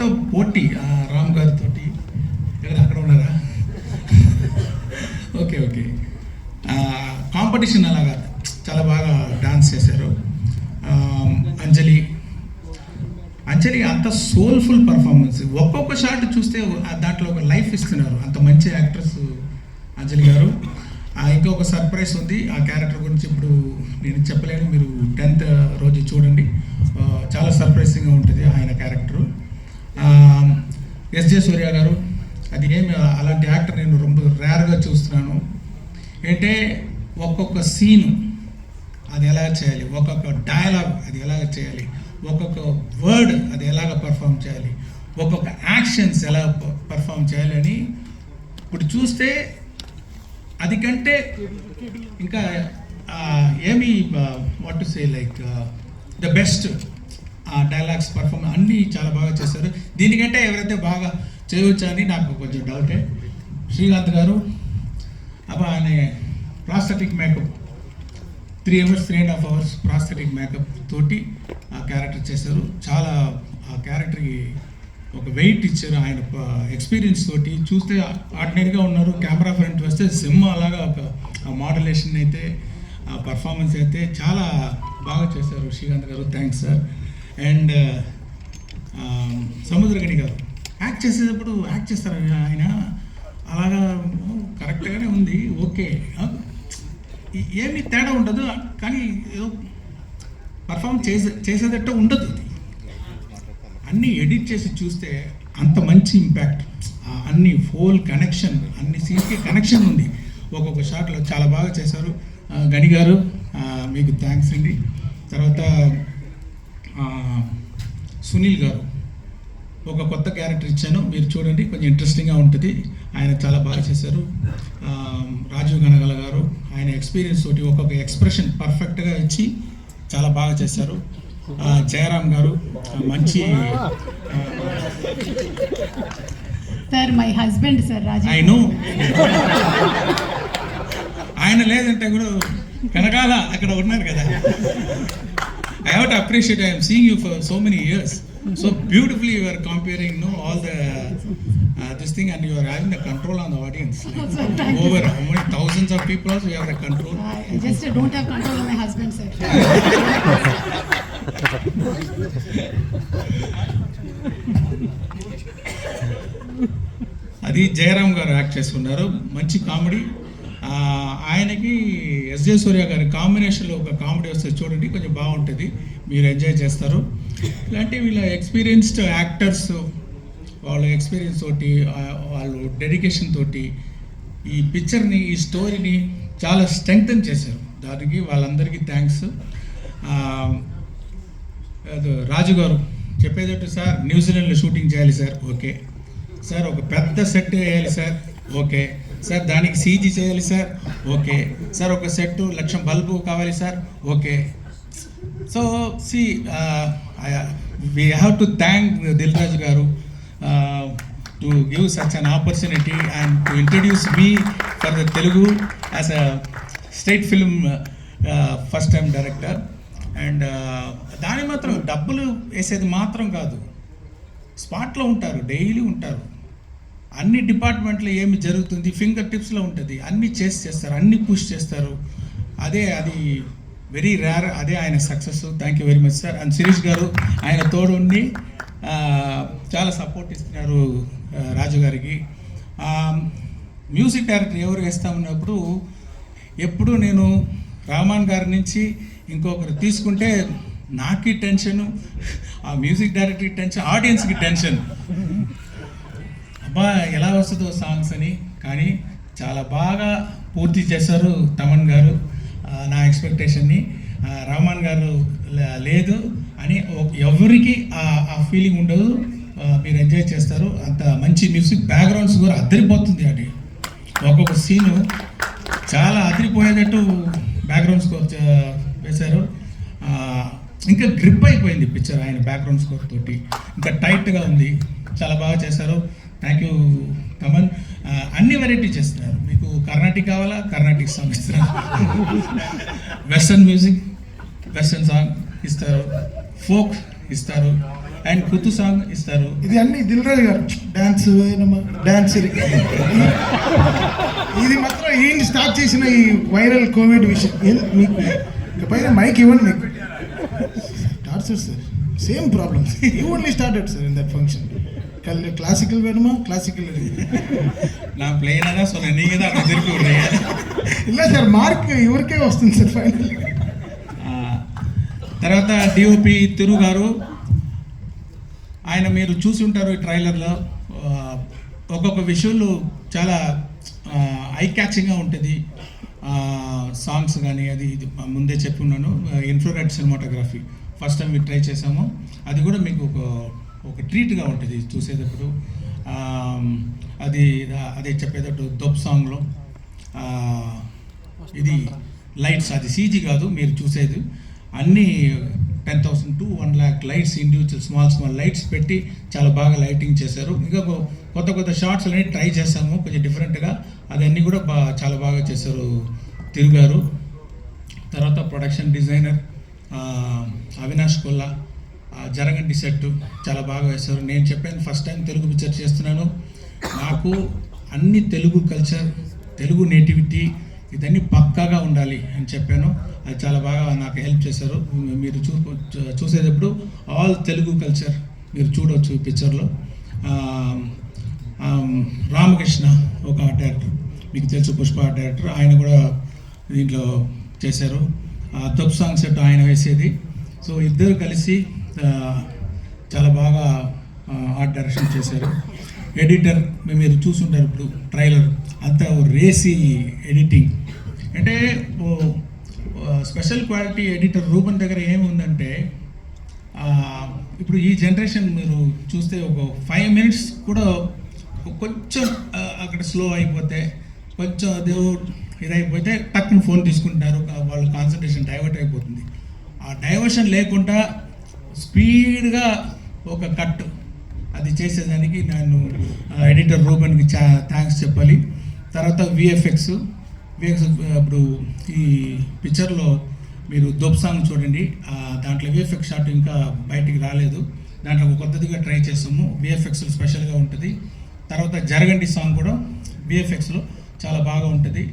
అందరితో పోటీ, రామ్ గారితో అక్కడ ఉన్నారా? ఓకే ఓకే, కాంపిటీషన్ అలాగా చాలా బాగా డాన్స్ చేశారు. అంజలి అంత సోల్ఫుల్ పర్ఫార్మెన్స్, ఒక్కొక్క షాట్ చూస్తే దాంట్లో ఒక లైఫ్ ఇస్తున్నారు. అంత మంచి యాక్ట్రెస్ అంజలి గారు. ఇంకొక సర్ప్రైజ్ ఉంది ఆ క్యారెక్టర్ గురించి, ఇప్పుడు నేను చెప్పలేను, మీరు 10th రోజు చూడండి, చాలా సర్ప్రైజింగ్గా ఉంటుంది ఆయన క్యారెక్టరు. ఎస్జే సూర్య గారు, అది ఏమి అలాంటి యాక్టర్ నేను ரொம்ப రేర్గా చూస్తున్నాను. అంటే ఒక్కొక్క సీను అది ఎలా చేయాలి, ఒక్కొక్క డైలాగ్ అది ఎలాగ చేయాలి, ఒక్కొక్క వర్డ్ అది ఎలాగ పర్ఫామ్ చేయాలి, ఒక్కొక్క యాక్షన్స్ ఎలా పర్ఫామ్ చేయాలి అని ఇప్పుడు చూస్తే అది కంటే ఇంకా ఏమి what to say like the best dialogues perform అన్నీ చాలా బాగా చేశారు. దీనికంటే ఎవరైతే బాగా చేయవచ్చా అని నాకు కొంచెం డౌటే. శ్రీకాంత్ గారు ఆయన prosthetic makeup 3 hours 3.5 hours prosthetic makeup తోటి ఆ క్యారెక్టర్ చేశారు. చాలా ఆ క్యారెక్టర్కి ఒక వెయిట్ ఇచ్చారు. ఆయన ఎక్స్పీరియన్స్ తోటి చూస్తే ఆర్డినరీగా ఉన్నారు, కెమెరా ఫ్రంట్ వస్తే సినిమా అలాగా ఒక మోడలేషన్ అయితే, ఆ పర్ఫార్మెన్స్ అయితే చాలా బాగా చేశారు శ్రీకాంత్ గారు. Thanks sir. అండ్ సముద్రగని గారు యాక్ట్ చేసేటప్పుడు యాక్ట్ చేస్తారు ఆయన, అలాగా కరెక్ట్గానే ఉంది, ఓకే, ఏమీ తేడా ఉండదు, కానీ ఏదో పర్ఫామ్ చేసేటట్టు ఉండదు. అన్నీ ఎడిట్ చేసి చూస్తే అంత మంచి ఇంపాక్ట్, అన్ని ఫోల్ కనెక్షన్, అన్ని సీన్కి కనెక్షన్ ఉంది ఒక్కొక్క షాట్లో. చాలా బాగా చేశారు గని గారు, మీకు థ్యాంక్స్ అండి. తర్వాత సునీల్ గారు ఒక కొత్త క్యారెక్టర్ ఇచ్చాను, మీరు చూడండి, కొంచెం ఇంట్రెస్టింగ్గా ఉంటుంది. ఆయన చాలా బాగా చేశారు. రాజీవ్ గనగల గారు ఆయన ఎక్స్పీరియన్స్ తోటి ఒక్కొక్క ఎక్స్ప్రెషన్ పర్ఫెక్ట్గా ఇచ్చి చాలా బాగా చేశారు. జయరామ్ గారు మంచి sir, my husband sir Rajiv. ఆయన లేదంటే కూడా వెనకాల అక్కడ ఉన్నారు కదా. I have to appreciate, I am seeing you for so many years. So beautifully you are comparing, all the this thing, and you are having the control on the audience. Like, over how many thousands of people also you have the control. I just don't have control on my husband, sir. అది జయరామ్ గారు act చేస్తున్నారు, మంచి comedy. ఆయనకి SJ సూర్య గారి కాంబినేషన్లో ఒక comedy వస్తే చూడండి, కొంచెం బాగుంటుంది, మీరు ఎంజాయ్ చేస్తారు. ఇలాంటి వీళ్ళ ఎక్స్పీరియన్స్డ్ యాక్టర్స్ వాళ్ళ ఎక్స్పీరియన్స్ తోటి, వాళ్ళు డెడికేషన్ తోటి ఈ పిక్చర్ని, ఈ స్టోరీని చాలా స్ట్రెంగ్తన్ చేశారు. దానికి వాళ్ళందరికీ థ్యాంక్స్. రాజు గారు చెప్పేటట్టు, సార్ న్యూజిలాండ్లో షూటింగ్ చేయాలి సార్, ఓకే సార్, ఒక పెద్ద సెట్ వేయాలి సార్, ఓకే సార్, దానికి సీజీ చేయాలి సార్, ఓకే సార్, ఒక సెట్ 1,00,000 బల్బు కావాలి sir, okay. So see we have to thank Dil Raju garu to give such an opportunity and to introduce me for the Telugu as a state film first time director. And దాని మాత్రం డబ్బులు వేసేది మాత్రం కాదు, స్పాట్లో ఉంటారు, డైలీ ఉంటారు, అన్ని డిపార్ట్మెంట్లో ఏమి జరుగుతుంది ఫింగర్ టిప్స్లో ఉంటుంది, అన్నీ చేస్తారు, అన్నీ పుష్ చేస్తారు. అది వెరీ రేర్, అదే ఆయన success. Thank you very much sir. And Shirish గారు ఆయన తోడు ఉండి చాలా సపోర్ట్ ఇస్తున్నారు రాజు గారికి. మ్యూజిక్ డైరెక్టర్ ఎవరు వేస్తా ఉన్నప్పుడు ఎప్పుడు నేను రహమాన్ గారి నుంచి ఇంకొకరు తీసుకుంటే నాకు టెన్షను, ఆ మ్యూజిక్ డైరెక్టర్కి టెన్షన్, ఆడియన్స్కి టెన్షన్, అబ్బా ఎలా వస్తుందో సాంగ్స్ అని. కానీ చాలా బాగా పూర్తి చేశారు తమన్ గారు నా ఎక్స్పెక్టేషన్ని. రహమాన్ గారు లేదు అని ఎవరికి ఆ ఫీలింగ్ ఉండదు, మీరు ఎంజాయ్ చేస్తారు. అంత మంచి మ్యూజిక్, బ్యాక్గ్రౌండ్స్ కూడా అదిరిపోతుంది. అది ఒక్కొక్క సీను చాలా అదిరిపోయేటట్టు బ్యాక్గ్రౌండ్ స్కోర్ వేశారు. ఇంకా గ్రిప్ అయిపోయింది పిక్చర్ ఆయన బ్యాక్గ్రౌండ్ స్కోర్ తోటి, ఇంకా టైట్గా ఉంది, చాలా బాగా చేశారు. Thank you Thaman. అన్ని వెరైటీ చేస్తున్నారు, మీకు కర్ణాటిక్ కావాలా కర్ణాటిక్ సాంగ్ ఇస్తారు, వెస్టర్న్ మ్యూజిక్ వెస్టర్న్ సాంగ్ ఇస్తారు, ఫోక్ ఇస్తారు, అండ్ కుతు సాంగ్ ఇస్తారు. ఇది అన్ని దిల్ రాజు గారు డాన్స్ డాన్స్ ఇది మాత్రం ఏంటి స్టార్ట్ చేసిన ఈ వైరల్ కోవిడ్ విషయం మీకు పైన మైక్ ఇవ్వండి మీకు dancer sir same problems you only started sir in that function classical వేணுமா క్లాసికల్ நான் பிளெயினாக தான் சொன்னேன், நீங்கள் தான் அப்படி திருப்பி விடுறீங்க. இல்லை సార్ మార్క్ ఎవరికే వస్తుంది సార్ ఫైనల్. తర్వాత డిఓపి తిరు గారు, ఆయన మీరు చూసి ఉంటారు ఈ ట్రైలర్లో. ఒక్కొక్క విషయంలో చాలా ఐ క్యాచింగ్గా ఉంటుంది. సాంగ్స్ కానీ అది ఇది ముందే చెప్పి ఉన్నాను. Infrared cinematography first time try చేసాము. అది కూడా మీకు ఒక ట్రీట్గా ఉంటుంది చూసేటప్పుడు. అది అదే చెప్పేటట్టు దొబ్ సాంగ్లో ఇది లైట్స్, అది సీజీ కాదు మీరు చూసేది, అన్నీ 10,000 to 1 lakh lights, individual small lights పెట్టి చాలా బాగా లైటింగ్ చేశారు. ఇంకా కొత్త షార్ట్స్ అన్నీ ట్రై చేసాము కొంచెం డిఫరెంట్గా, అదన్నీ కూడా చాలా బాగా చేశారు తిరుగారు. తర్వాత ప్రొడక్షన్ డిజైనర్ అవినాష్ కొల్లా, జరగండి సెట్ చాలా బాగా వేశారు. నేను చెప్పాను ఫస్ట్ టైం తెలుగు పిక్చర్ చేస్తున్నాను, నాకు అన్ని తెలుగు కల్చర్, తెలుగు నేటివిటీ ఇదన్నీ పక్కాగా ఉండాలి అని చెప్పాను. అది చాలా బాగా నాకు హెల్ప్ చేశారు. మీరు చూసేటప్పుడు ఆల్ తెలుగు కల్చర్ మీరు చూడవచ్చు ఈ పిక్చర్లో. రామకృష్ణ ఒక డైరెక్టర్, మీకు తెలుసు పుష్ప డైరెక్టర్, ఆయన కూడా దీంట్లో చేశారు. దొబ్ సాంగ్ సెట్ ఆయన వేసేది. సో ఇద్దరు కలిసి చాలా బాగా ఆర్ట్ డైరెక్షన్ చేశారు. ఎడిటర్ మీరు చూసుంటారు ఇప్పుడు ట్రైలర్ అంతా రేసి ఎడిటింగ్. అంటే స్పెషల్ క్వాలిటీ ఎడిటర్ రూపన్ దగ్గర ఏముందంటే, ఇప్పుడు ఈ జనరేషన్ మీరు చూస్తే ఒక 5 minutes కూడా కొంచెం అక్కడ స్లో అయిపోతే, కొంచెం ఇదైపోతే టక్కున ఫోన్ తీసుకుంటారు, వాళ్ళ కాన్సన్ట్రేషన్ డైవర్ట్ అయిపోతుంది. ఆ డైవర్షన్ లేకుండా స్పీడ్గా ఒక కట్ అది చేసేదానికి నేను ఎడిటర్ రూపన్కి థ్యాంక్స్ చెప్పాలి. తర్వాత విఎఫ్ఎక్స్ ఇప్పుడు ఈ పిక్చర్లో మీరు దొబ్ సాంగ్ చూడండి, దాంట్లో విఎఫ్ఎక్స్ షాట్ ఇంకా బయటికి రాలేదు, దాంట్లో కొత్తదిగా ట్రై చేస్తాము. విఎఫ్ఎక్స్లో స్పెషల్గా ఉంటుంది. తర్వాత జరగండి సాంగ్ కూడా విఎఫ్ఎక్స్లో చాలా బాగా ఉంటుంది.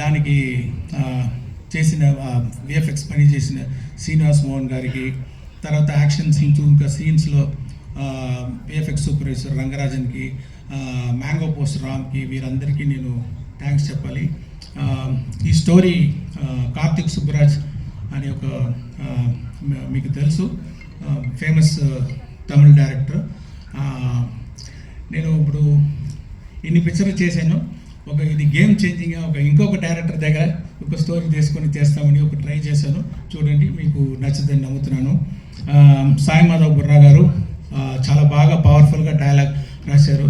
దానికి చేసిన విఎఫ్ఎక్స్ పని చేసిన శ్రీనివాస్ మోహన్ గారికి, తర్వాత యాక్షన్ సీన్స్ ఇంకా సీన్స్లో విఎఫ్ఎక్స్ సూపర్వైజర్ రంగరాజన్కి, మ్యాంగో పోస్ట్ రామ్కి, వీరందరికీ నేను థ్యాంక్స్ చెప్పాలి. ఈ స్టోరీ కార్తిక్ సుబ్బరాజ్ అనే ఒక మీకు తెలుసు ఫేమస్ తమిళ డైరెక్టర్. నేను ఇప్పుడు ఇన్ని పిక్చర్లు చేశాను. ఇది గేమ్ చేంజింగ్గా ఇంకొక డైరెక్టర్ దగ్గర ఒక స్టోరీ తీసుకొని చేస్తామని ఒక ట్రై చేశాను. చూడండి, మీకు నచ్చుదని నమ్ముతున్నాను. సాయి మాధవ్ బుర్రా గారు చాలా బాగా పవర్ఫుల్గా డైలాగ్ రాశారు.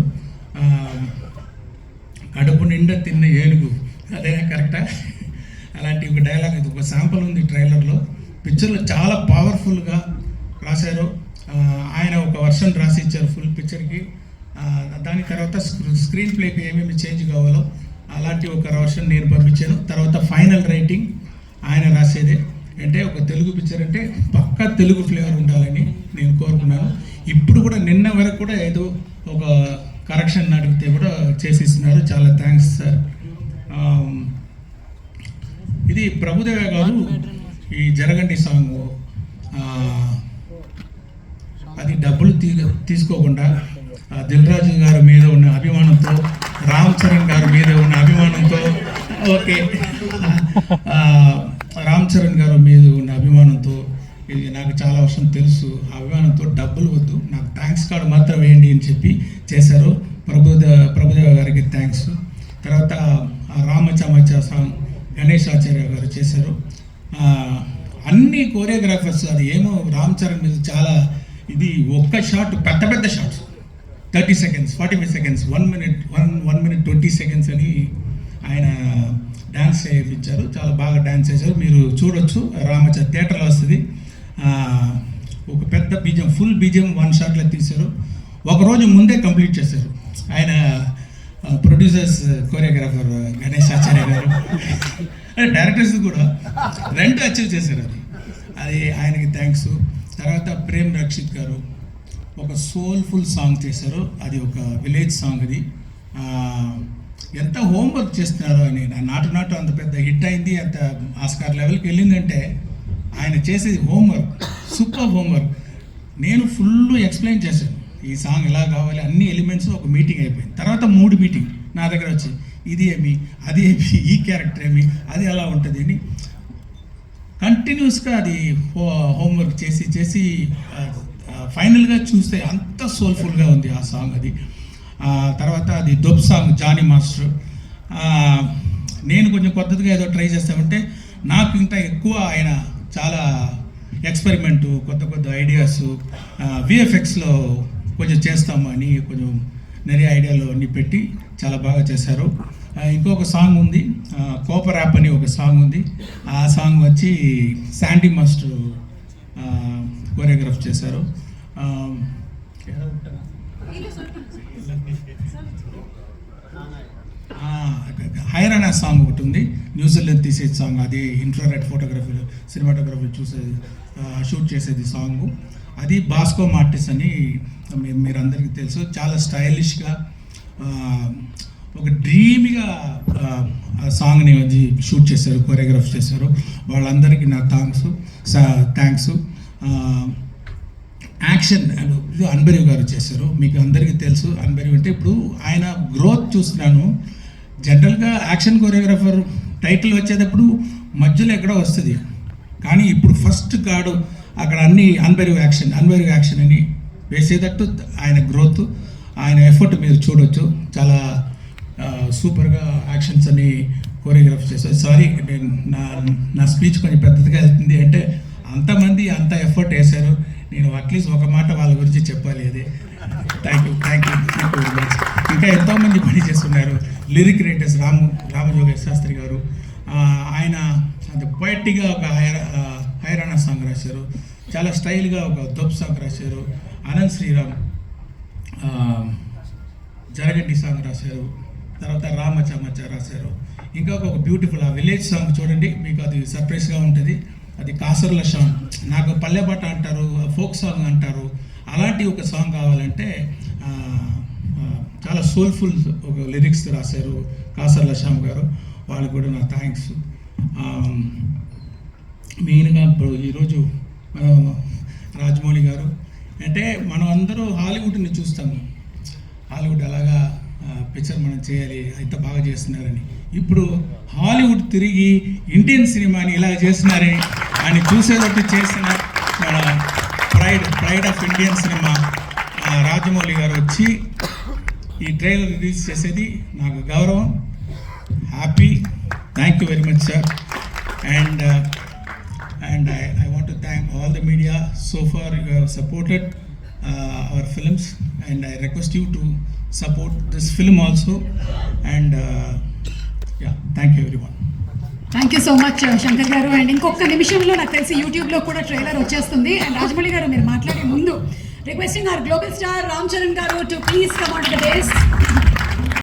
కడుపు నిండా తిన్న ఏనుగు, అదేనా కరెక్టా? అలాంటి ఒక డైలాగ్, ఇది ఒక శాంపుల్ ఉంది ట్రైలర్లో. పిక్చర్లో చాలా పవర్ఫుల్గా రాశారు. ఆయన ఒక వర్షన్ రాసి ఇచ్చారు ఫుల్ పిక్చర్కి. దాని తర్వాత స్క్రీన్ ప్లేకి ఏమేమి చేంజ్ కావాలో అలాంటి ఒక వర్షన్ నేను పంపించాను. తర్వాత ఫైనల్ రైటింగ్ ఆయన రాసేదే. అంటే ఒక తెలుగు పిక్చర్ అంటే పక్కా తెలుగు ఫ్లేవర్ ఉండాలని నేను కోరుకున్నాను. ఇప్పుడు కూడా నిన్న వరకు కూడా ఏదో ఒక కరెక్షన్ అడిగితే కూడా చేసిస్తున్నారు. చాలా థ్యాంక్స్ సార్. ఇది ప్రభుదేవ గారు ఈ జరగండి సాంగ్ అది డబ్బులు తీసుకోకుండా దిల్ రాజు గారి మీద ఉన్న అభిమానంతో, రామ్ చరణ్ గారి మీద ఉన్న అభిమానంతో, ఓకే రామ్ చరణ్ గారి మీద ఉన్న అభిమానంతో, ఇది నాకు చాలా వర్షం తెలుసు, ఆ అభిమానంతో డబ్బులు వద్దు, నాకు థ్యాంక్స్ కార్డు మాత్రం వేయండి అని చెప్పి చేశారు. ప్రభుదేవ గారికి థ్యాంక్స్. తర్వాత రామచమచ సాంగ్ గణేష్ ఆచార్య గారు చేశారు. అన్ని కోరియోగ్రాఫర్స్, అది ఏమో రామ్ చరణ్ మీద చాలా ఇది ఒక్క షాట్, పెద్ద shots 30 seconds 45 seconds 1 minute 20 seconds అని ఆయన డ్యాన్స్ చేయించారు. చాలా బాగా డ్యాన్స్ చేశారు. మీరు చూడొచ్చు, రామచ థియేటర్లో వస్తుంది. ఒక పెద్ద బీజం, ఫుల్ బీజం 1 shotలో తీశారు. ఒకరోజు ముందే కంప్లీట్ చేశారు. ఆయన ప్రొడ్యూసర్స్, కోరియోగ్రాఫర్ గణేష్ ఆచార్య గారు, డైరెక్టర్స్ కూడా 2 అచీవ్ చేశారు. అది ఆయనకి థ్యాంక్స్. తర్వాత ప్రేమ్ రక్షిత్ గారు, ఒక సోల్ఫుల్ సాంగ్ చేశారు. అది ఒక విలేజ్ సాంగ్. అది ఎంత హోంవర్క్ చేస్తున్నారో అని. నాటు అంత పెద్ద హిట్ అయింది, అంత ఆస్కార్ లెవెల్కి వెళ్ళిందంటే ఆయన చేసేది హోంవర్క్, సూపర్ హోంవర్క్. నేను ఫుల్ ఎక్స్ప్లెయిన్ చేశాను, ఈ సాంగ్ ఎలా కావాలి, అన్ని ఎలిమెంట్స్. ఒక మీటింగ్ అయిపోయింది. తర్వాత 3 మీటింగ్ నా దగ్గర వచ్చి, ఇది ఏమి, అది ఏమి, ఈ క్యారెక్టర్ ఏమి, అది ఎలా ఉంటుంది అని కంటిన్యూస్గా అది హోంవర్క్ చేసి ఫైనల్గా చూస్తే అంత సోల్ఫుల్గా ఉంది ఆ సాంగ్. అది తర్వాత అది దొబ్ సాంగ్ జానీ మాస్టర్. నేను కొంచెం కొత్తగా ఏదో ట్రై చేస్తామంటే నాకు ఇంకా ఎక్కువ ఆయన చాలా ఎక్స్పెరిమెంటు, కొత్త ఐడియాస్, విఎఫ్ఎక్స్లో కొంచెం చేస్తాము అని కొంచెం நிறைய ఐడియాలు అన్నీ పెట్టి చాలా బాగా చేశారు. ఇంకొక సాంగ్ ఉంది, కోపర్ యాప్ అని ఒక సాంగ్ ఉంది. ఆ సాంగ్ వచ్చి శాండీ మాస్టర్ కోరియోగ్రాఫ్ చేశారు. హైరానా సాంగ్ ఒకటి ఉంది, న్యూజిలాండ్ తీసేది సాంగ్. అది ఇన్ఫ్రారెడ్ ఫోటోగ్రఫీ, సినిమాటోగ్రఫీ షూట్ చేసేది సాంగ్. అది బాస్కో మార్టిస్ అని మీరు అందరికీ తెలుసు. చాలా స్టైలిష్గా ఒక డ్రీమ్గా ఆ సాంగ్ని షూట్ చేశారు, కోరియోగ్రాఫ్ చేశారు. వాళ్ళందరికీ నా థ్యాంక్స్. యాక్షన్ అన్బరి గారు చేశారు. మీకు అందరికీ తెలుసు అన్బరి అంటే ఇప్పుడు ఆయన గ్రోత్ చూస్తున్నాను. జనరల్గా యాక్షన్ కోరియోగ్రాఫర్ టైటిల్ వచ్చేటప్పుడు మధ్యలో ఎక్కడో వస్తుంది, కానీ ఇప్పుడు ఫస్ట్ కాడు అక్కడ అన్ని అన్బరి యాక్షన్ అని వేసేటట్టు ఆయన గ్రోత్, ఆయన ఎఫర్ట్ మీరు చూడొచ్చు. చాలా సూపర్గా యాక్షన్స్ అని కోరియోగ్రాఫ్ చేశారు. సారీ, నేను నా స్పీచ్ కొంచెం పెద్దదిగా వెళ్తుంది అంటే అంతమంది అంత ఎఫర్ట్ వేశారు. నేను అట్లీస్ట్ ఒక మాట వాళ్ళ గురించి చెప్పాలి. అదే థ్యాంక్ యూ వెరీ మచ్. ఇంకా ఎంతోమంది పని చేస్తున్నారు. లిరిక్ రైటర్స్ రామజోగేశ్ శాస్త్రి గారు, ఆయన అది పొయెటిక్గా ఒక హైరానా సాంగ్ రాశారు. చాలా స్టైల్గా ఒక దొబ్ సాంగ్ రాశారు. అనంత్ శ్రీరామ్ జరగండి సాంగ్ రాశారు. తర్వాత రామచమచ్చ రాశారు. ఇంకొక బ్యూటిఫుల్ ఆ విలేజ్ సాంగ్ చూడండి, మీకు అది సర్ప్రైజ్గా ఉంటుంది. అది కాసర్ల సాంగ్, నాకు పల్లెపాట అంటారు, ఫోక్ సాంగ్ అంటారు. అలాంటి ఒక సాంగ్ కావాలంటే చాలా సోల్ఫుల్ ఒక లిరిక్స్ రాశారు కాసర్ల శ్యామ్ గారు. వాళ్ళకి కూడా నా థ్యాంక్స్. మెయిన్గా ఇప్పుడు ఈరోజు రాజమౌళి గారు అంటే మనం అందరూ హాలీవుడ్ని చూస్తాము, హాలీవుడ్ అలాగా పిక్చర్ మనం చేయాలి, ఇంత బాగా చేస్తున్నారని. ఇప్పుడు హాలీవుడ్ తిరిగి ఇండియన్ సినిమాని ఇలా చేస్తున్నారని ఆయన చూసేటట్టు చేసిన మన pride of Indian cinema Rajamouli గారు వచ్చి ఈ ట్రైలర్ రిలీజ్ చేసేది నాకు గౌరవం, happy. Thank you very much sir. And I want to thank all the media. So far you have supported our films, and I request you to support this film also. And yeah, thank you everyone. Thank you so much Shankar గారు. And ఇంకొక నిమిషంలో నాకు తెలిసి యూట్యూబ్లో కూడా trailer వచ్చేస్తుంది. And Rajamouli గారు మీరు మాట్లాడే ముందు requesting our global star Ram Charan garu to please come on to the days.